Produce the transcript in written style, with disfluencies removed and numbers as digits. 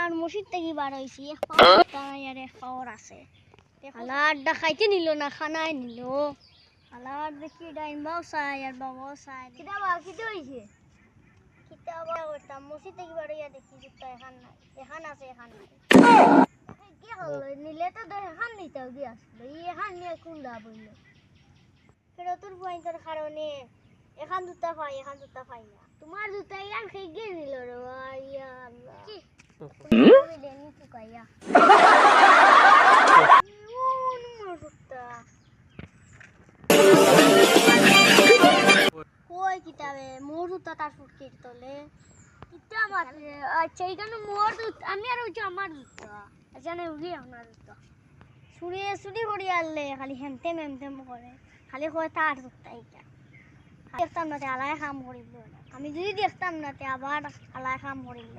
আর মসজিদ থেকে বার হয়েছি এক পাওয়ার আর এক পাওয়ার আছে হালার দেখাইতে নিল না খানায় নিল হালার দেখি ডাইনবাও চাই আর বাবাও চাই কিতাবা কিতে হয়েছে কিতাবা করতাম মসজিদ থেকে বার হইয়া দেখি জুতা এখান নাই এখান আছে এখান নাই কি হলো নিলে তো এখান নিতেও দিয়ে আসলো এখান নিয়ে কোন লাভ হইল ফেরতুর পয়েন্টের কারণে এখান জুতা পাই না তোমার জুতা ইয়ান খেয়ে গিয়ে নিল রে ইয়া আল্লাহ কি তুমি দেনি ফুকাইয়া কই কিতাবে মোর জুতা তার ফুটকির তলে কিতা আমার আচ্ছা এখানে মোর জুতা আমি আর হচ্ছে আমার জুতা এখানে উড়ি আমার জুতা ছুরি করি আনলে খালি হেমতেম করে খালি কয় তার জুতা এটা দেখতাম না আলাই কাম করিল আমি যদি দেখতাম না আবার আলাই কাম করিল